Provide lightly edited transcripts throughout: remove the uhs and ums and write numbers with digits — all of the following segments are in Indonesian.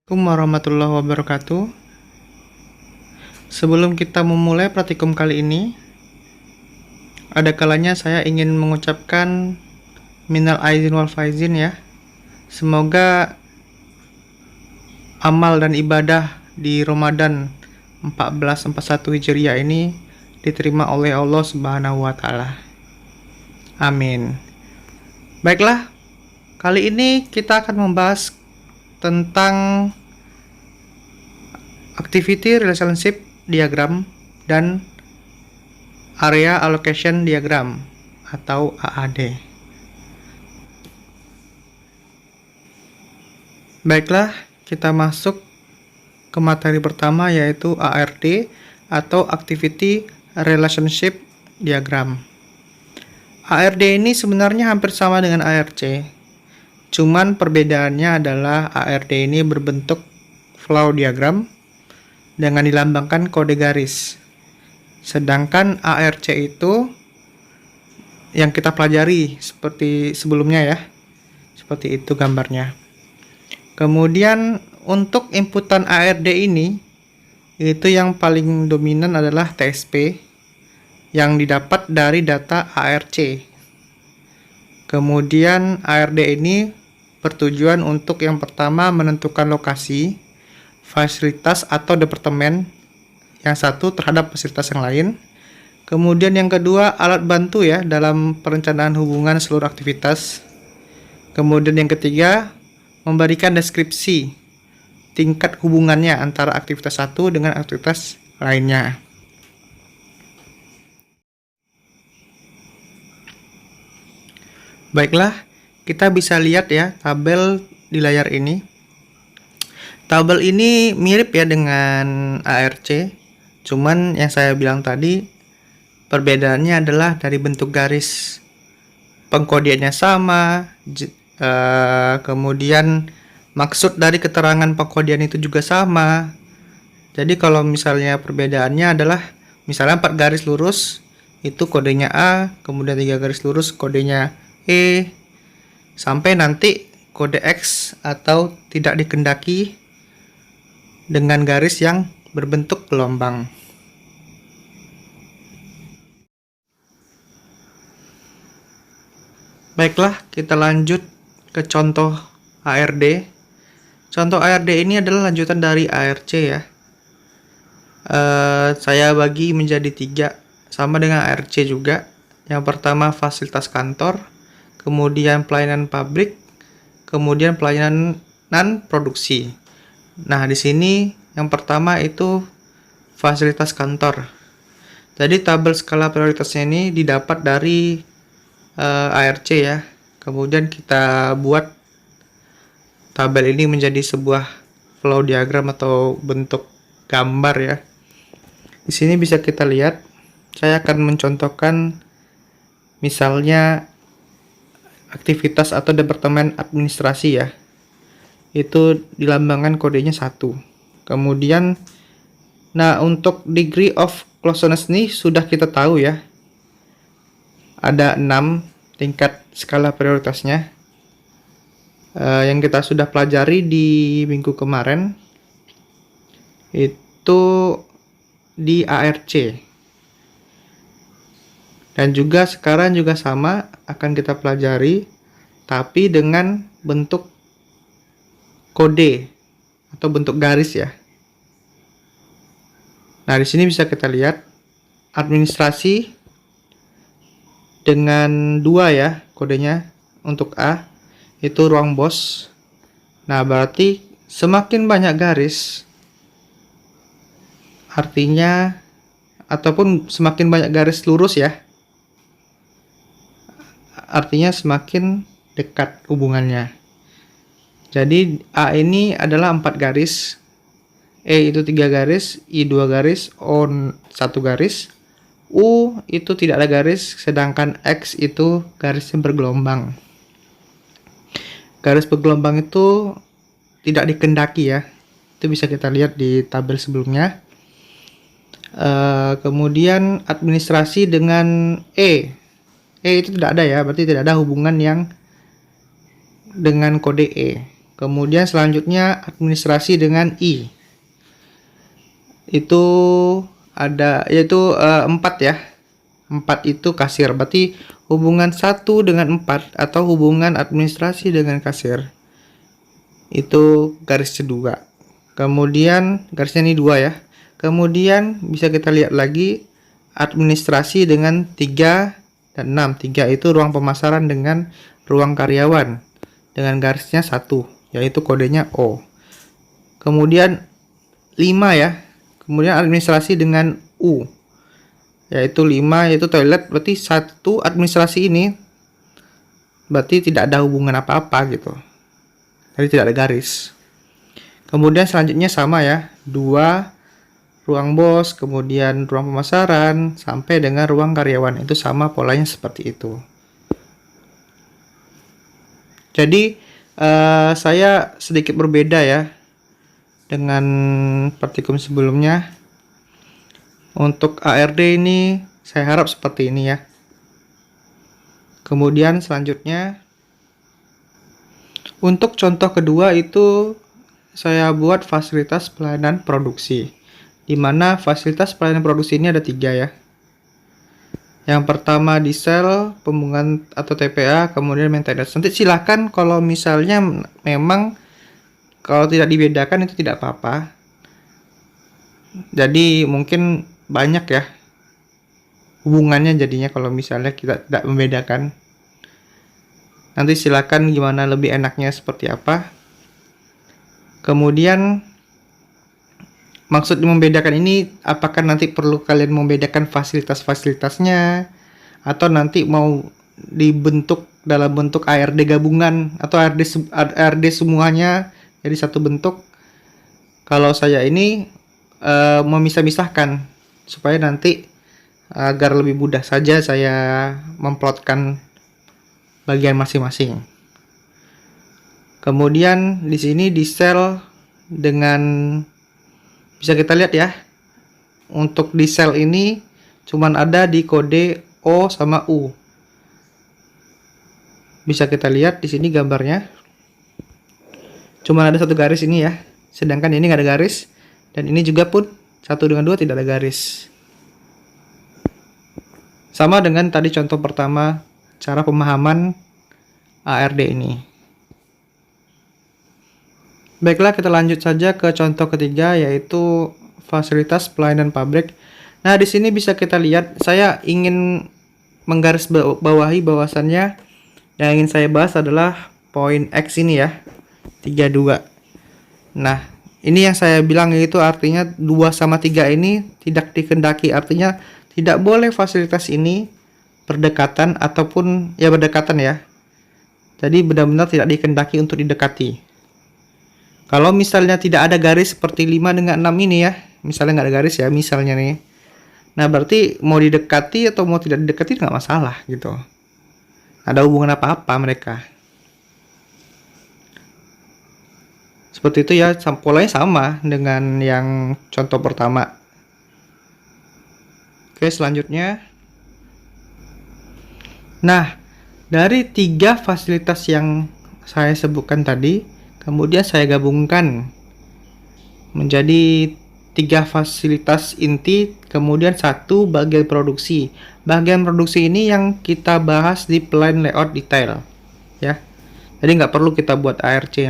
Assalamualaikum warahmatullahi wabarakatuh. Sebelum kita memulai praktikum kali ini, ada kalanya saya ingin mengucapkan minal aizin wal faizin ya. Semoga amal dan ibadah di Ramadan 1441 Hijriah ini diterima oleh Allah Subhanahu wa taala. Amin. Baiklah, kali ini kita akan membahas tentang activity relationship diagram dan area allocation diagram atau AAD. Baiklah, kita masuk ke materi pertama yaitu ARD atau activity relationship diagram. ARD ini sebenarnya hampir sama dengan ARC. Cuman perbedaannya adalah ARD ini berbentuk flow diagram dengan dilambangkan kode garis. Sedangkan ARC itu yang kita pelajari seperti sebelumnya ya. Seperti itu gambarnya. Kemudian untuk inputan ARD ini itu yang paling dominan adalah TSP yang didapat dari data ARC. Kemudian ARD ini bertujuan untuk yang pertama menentukan lokasi, fasilitas atau departemen yang satu terhadap fasilitas yang lain. Kemudian yang kedua alat bantu ya dalam perencanaan hubungan seluruh aktivitas. Kemudian yang ketiga memberikan deskripsi tingkat hubungannya antara aktivitas satu dengan aktivitas lainnya. Baiklah, kita bisa lihat ya tabel di layar ini. Tabel ini mirip ya dengan ARC, cuman yang saya bilang tadi perbedaannya adalah dari bentuk garis. Pengkodeannya sama, kemudian maksud dari keterangan pengkodean itu juga sama. Jadi kalau misalnya perbedaannya adalah misalnya 4 garis lurus itu kodenya A, kemudian 3 garis lurus kodenya E, sampai nanti kode X atau tidak dikendaki dengan garis yang berbentuk gelombang. Baiklah, kita lanjut ke contoh ARD. Contoh ARD ini adalah lanjutan dari ARC ya. Saya bagi menjadi 3 sama dengan ARC juga. Yang pertama fasilitas kantor, kemudian pelayanan pabrik, kemudian pelayanan produksi. Nah, di sini yang pertama itu fasilitas kantor. Jadi tabel skala prioritasnya ini didapat dari ARC ya. Kemudian kita buat tabel ini menjadi sebuah flow diagram atau bentuk gambar ya. Di sini bisa kita lihat, saya akan mencontohkan misalnya aktivitas atau departemen administrasi ya. Itu dilambangkan kodenya 1. Kemudian nah untuk degree of closeness ini sudah kita tahu ya. Ada 6 tingkat skala prioritasnya. Yang kita sudah pelajari di minggu kemarin itu di ARC. Dan juga sekarang juga sama akan kita pelajari tapi dengan bentuk kode atau bentuk garis ya. Nah, di sini bisa kita lihat administrasi dengan 2 ya kodenya untuk A itu ruang bos. Nah, berarti semakin banyak garis artinya ataupun semakin banyak garis lurus ya. Artinya semakin dekat hubungannya. Jadi A ini adalah 4 garis, E itu 3 garis, I 2 garis, O 1 garis, U itu tidak ada garis, sedangkan X itu garis yang bergelombang. Garis bergelombang itu tidak dikendaki ya. Itu bisa kita lihat di tabel sebelumnya. Kemudian administrasi dengan E itu tidak ada ya, berarti tidak ada hubungan yang dengan kode E. Kemudian selanjutnya administrasi dengan I. Itu ada yaitu 4 ya. 4 itu kasir. Berarti hubungan 1 dengan 4 atau hubungan administrasi dengan kasir itu garisnya 2. Kemudian garisnya ini 2 ya. Kemudian bisa kita lihat lagi administrasi dengan 3 dan 6. 3 itu ruang pemasaran dengan ruang karyawan dengan garisnya 1, yaitu kodenya O. Kemudian 5 ya. Kemudian administrasi dengan U, yaitu 5, yaitu toilet. Berarti 1 administrasi ini berarti tidak ada hubungan apa-apa gitu. Jadi tidak ada garis. Kemudian selanjutnya sama ya, 2 ruang bos, kemudian ruang pemasaran sampai dengan ruang karyawan. Itu sama polanya seperti itu. Jadi saya sedikit berbeda ya dengan praktikum sebelumnya. Untuk ARD ini saya harap seperti ini ya. Kemudian selanjutnya untuk contoh kedua itu saya buat fasilitas pelayanan produksi, di mana fasilitas pelayanan produksi ini ada 3 ya. Yang pertama diesel, pembuangan atau TPA, kemudian maintenance. Nanti silahkan kalau misalnya memang kalau tidak dibedakan itu tidak apa-apa. Jadi mungkin banyak ya hubungannya jadinya kalau misalnya kita tidak membedakan. Nanti silakan gimana lebih enaknya seperti apa. Kemudian maksud membedakan ini apakah nanti perlu kalian membedakan fasilitas-fasilitasnya atau nanti mau dibentuk dalam bentuk ARD gabungan atau ARD semuanya jadi satu bentuk. Kalau saya ini memisah-misahkan supaya nanti agar lebih mudah saja saya memplotkan bagian masing-masing. Kemudian di sini diesel dengan bisa kita lihat ya. Untuk diesel ini cuman ada di kode O sama U. Bisa kita lihat di sini gambarnya. Cuman ada satu garis ini ya. Sedangkan ini nggak ada garis. Dan ini juga pun 1 dengan 2 tidak ada garis. Sama dengan tadi contoh pertama, cara pemahaman ARD ini. Baiklah, kita lanjut saja ke contoh ketiga, yaitu fasilitas pelayanan pabrik. Nah, di sini bisa kita lihat, saya ingin menggarisbawahi bahwasannya yang ingin saya bahas adalah poin X ini ya, 32. Nah, ini yang saya bilang itu artinya 2 sama 3 ini tidak dikehendaki. Artinya tidak boleh fasilitas ini berdekatan ataupun ya berdekatan ya. Jadi benar-benar tidak dikehendaki untuk didekati. Kalau misalnya tidak ada garis seperti 5 dengan 6 ini ya. Misalnya nggak ada garis ya misalnya nih. Nah berarti mau didekati atau mau tidak didekati nggak masalah gitu. Ada hubungan apa-apa mereka. Seperti itu ya, polanya sama dengan yang contoh pertama. Oke, selanjutnya. Nah, dari 3 fasilitas yang saya sebutkan tadi, kemudian saya gabungkan menjadi 3 fasilitas inti, kemudian 1 bagian produksi. Bagian produksi ini yang kita bahas di plan layout detail, ya. Jadi nggak perlu kita buat ARC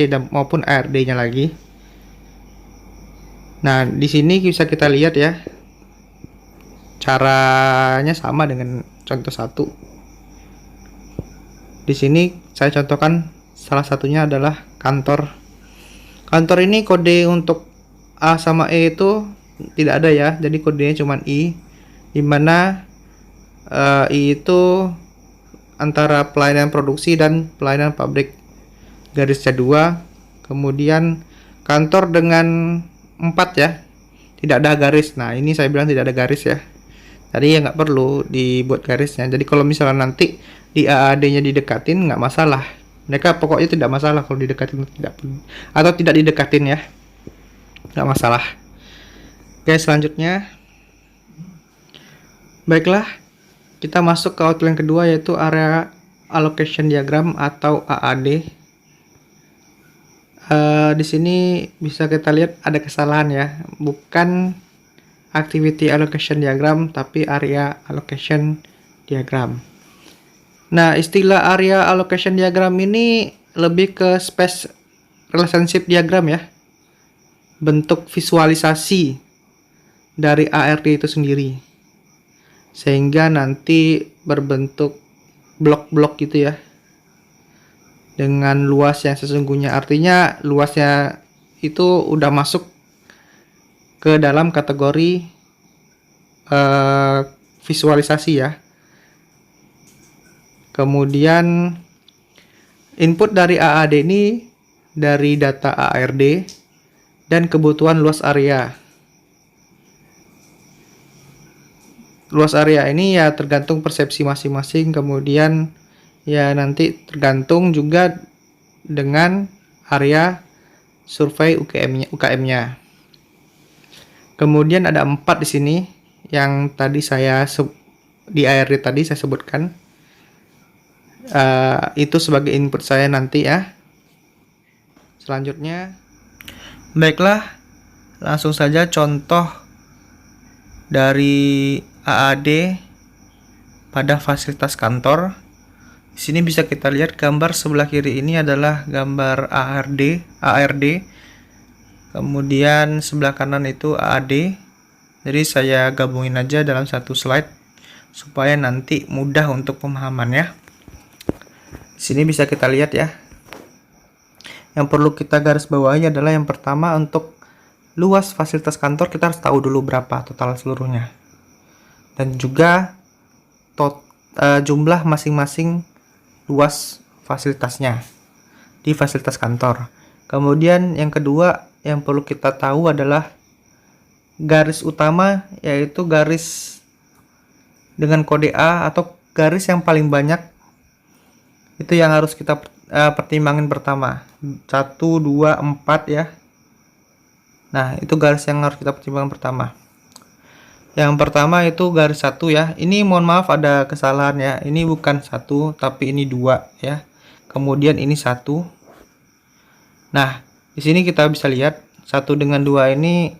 dan maupun ARD-nya lagi. Nah, di sini bisa kita lihat ya. Caranya sama dengan contoh 1. Di sini saya contohkan salah satunya adalah kantor. Kantor ini kode untuk A sama E itu tidak ada ya. Jadi kodenya cuma I, dimana I itu antara pelayanan produksi dan pelayanan pabrik, garisnya 2. Kemudian kantor dengan 4 ya, tidak ada garis. Nah ini saya bilang tidak ada garis ya, tadi ya nggak perlu dibuat garisnya. Jadi kalau misalnya nanti di AAD nya didekatin nggak masalah, mereka pokoknya tidak masalah kalau didekatin tidak atau tidak didekatin ya, nggak masalah. Oke, selanjutnya baiklah, kita masuk ke outline kedua, yaitu area allocation diagram atau AAD. Di sini bisa kita lihat ada kesalahan ya, bukan activity allocation diagram tapi area allocation diagram. Nah, istilah area allocation diagram ini lebih ke space relationship diagram ya, bentuk visualisasi dari ARD itu sendiri, sehingga nanti berbentuk blok-blok gitu ya, dengan luas yang sesungguhnya. Artinya luasnya itu udah masuk ke dalam kategori visualisasi ya. Kemudian input dari AAD ini dari data ARD dan kebutuhan luas area. Luas area ini ya tergantung persepsi masing-masing, kemudian ya nanti tergantung juga dengan area survei UKM-nya. Kemudian ada 4 di sini yang tadi di ARD tadi saya sebutkan. Itu sebagai input saya nanti ya. Selanjutnya, baiklah, langsung saja contoh dari AAD pada fasilitas kantor. Di sini bisa kita lihat gambar sebelah kiri ini adalah gambar ARD. Kemudian sebelah kanan itu AAD. Jadi saya gabungin aja dalam satu slide supaya nanti mudah untuk pemahamannya. Di sini bisa kita lihat ya. Yang perlu kita garis bawahi adalah yang pertama, untuk luas fasilitas kantor kita harus tahu dulu berapa total seluruhnya. Dan juga jumlah masing-masing luas fasilitasnya di fasilitas kantor. Kemudian yang kedua yang perlu kita tahu adalah garis utama, yaitu garis dengan kode A atau garis yang paling banyak. Itu yang harus kita pertimbangin pertama. 1, 2, 4 ya. Nah, itu garis yang harus kita pertimbangkan pertama. Yang pertama itu garis 1 ya. Ini mohon maaf ada kesalahan ya. Ini bukan 1 tapi ini 2 ya. Kemudian ini 1. Nah, di sini kita bisa lihat 1 dengan 2 ini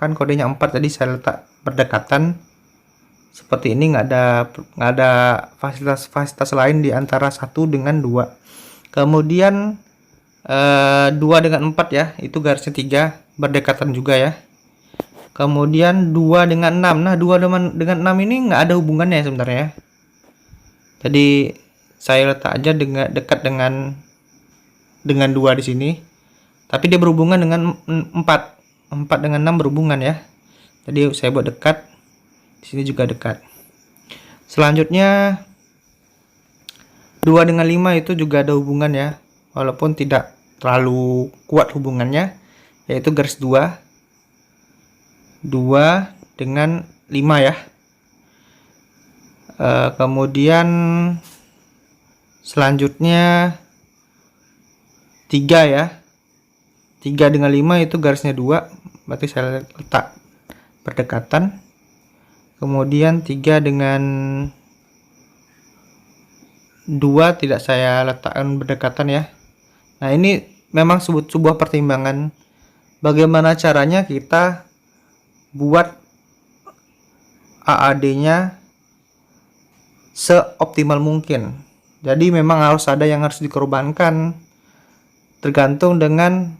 kan kodenya 4, tadi saya letak berdekatan. Seperti ini, nggak ada fasilitas lain di antara 1 dengan 2. Kemudian 2 dengan 4 ya, itu garisnya 3, berdekatan juga ya. Kemudian 2 dengan 6. Nah, 2 dengan 6 ini nggak ada hubungannya sebenarnya. Jadi saya letak aja dekat dengan 2 di sini. Tapi dia berhubungan dengan 4. 4 dengan 6 berhubungan ya. Jadi saya buat dekat. Di sini juga dekat. Selanjutnya 2 dengan 5 itu juga ada hubungan ya. Walaupun tidak terlalu kuat hubungannya, yaitu garis 2. 2 dengan 5 ya. Kemudian selanjutnya 3 ya. 3 dengan 5 itu garisnya 2, berarti saya letak berdekatan. Kemudian 3 dengan 2 tidak saya letakkan berdekatan ya. Nah, ini memang sebuah pertimbangan bagaimana caranya kita buat AAD-nya seoptimal mungkin. Jadi memang harus ada yang harus dikorbankan tergantung dengan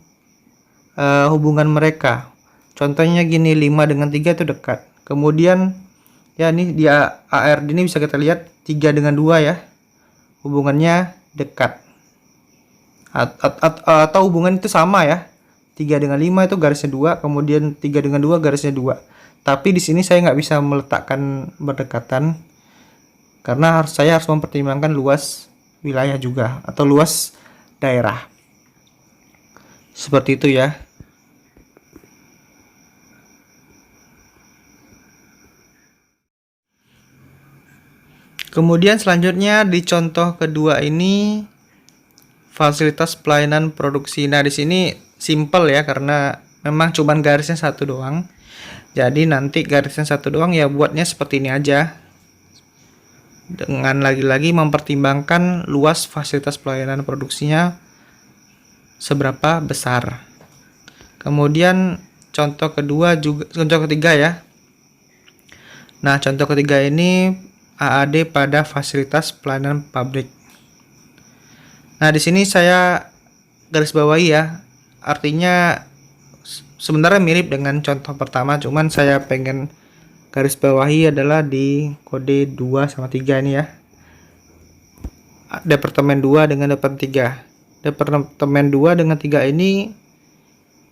hubungan mereka. Contohnya gini, 5 dengan 3 itu dekat. Kemudian ya ini di ARD ini bisa kita lihat 3 dengan 2 ya. Hubungannya dekat. Atau hubungan itu sama ya. 3 dengan 5 itu garisnya 2, kemudian 3 dengan 2 garisnya 2. Tapi di sini saya nggak bisa meletakkan berdekatan karena saya harus mempertimbangkan luas wilayah juga atau luas daerah. Seperti itu ya. Kemudian selanjutnya di contoh kedua ini fasilitas pelayanan produksi. Nah, di sini simple ya karena memang cuman garisnya 1 doang. Jadi nanti garisnya 1 doang ya buatnya seperti ini aja. Dengan lagi-lagi mempertimbangkan luas fasilitas pelayanan produksinya seberapa besar. Kemudian contoh ketiga ya. Nah, contoh ketiga ini AAD pada fasilitas pelayanan publik. Nah, di sini saya garis bawahi ya. Artinya sebenarnya mirip dengan contoh pertama, cuman saya pengen garis bawahi adalah di kode 2 sama 3 ini ya. Departemen 2 dengan Departemen 3. Departemen 2 dengan 3 ini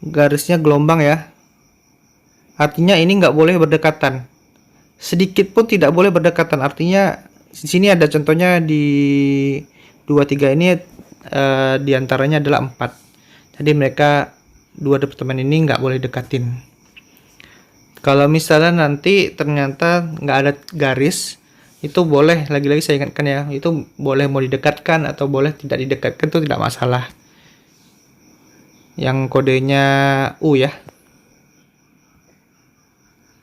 garisnya gelombang ya. Artinya ini nggak boleh berdekatan. Sedikit pun tidak boleh berdekatan. Artinya di sini ada contohnya di 2 3 ini diantaranya adalah 4. Jadi mereka dua departemen ini nggak boleh dekatin. Kalau misalnya nanti ternyata nggak ada garis, itu boleh, lagi-lagi saya ingatkan ya, itu boleh mau didekatkan atau boleh tidak didekatkan, itu tidak masalah. Yang kodenya U ya.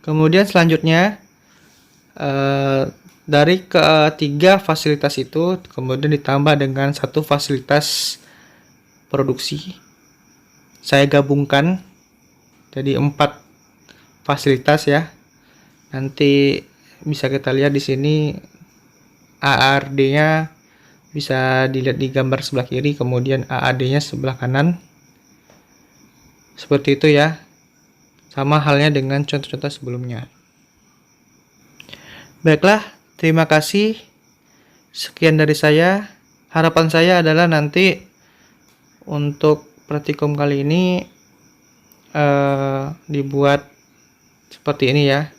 Kemudian selanjutnya dari ketiga fasilitas itu kemudian ditambah dengan satu fasilitas produksi. Saya gabungkan jadi 4 fasilitas ya. Nanti bisa kita lihat di sini ARD-nya bisa dilihat di gambar sebelah kiri, kemudian AAD-nya sebelah kanan. Seperti itu ya. Sama halnya dengan contoh-contoh sebelumnya. Baiklah, terima kasih. Sekian dari saya. Harapan saya adalah nanti untuk praktikum kali ini dibuat seperti ini ya,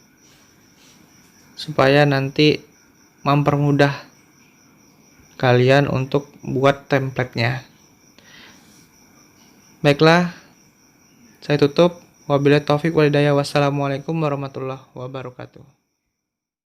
supaya nanti mempermudah kalian untuk buat template-nya. Baiklah, saya tutup. Wabillahi taufik walhidayah. Wassalamualaikum warahmatullahi wabarakatuh.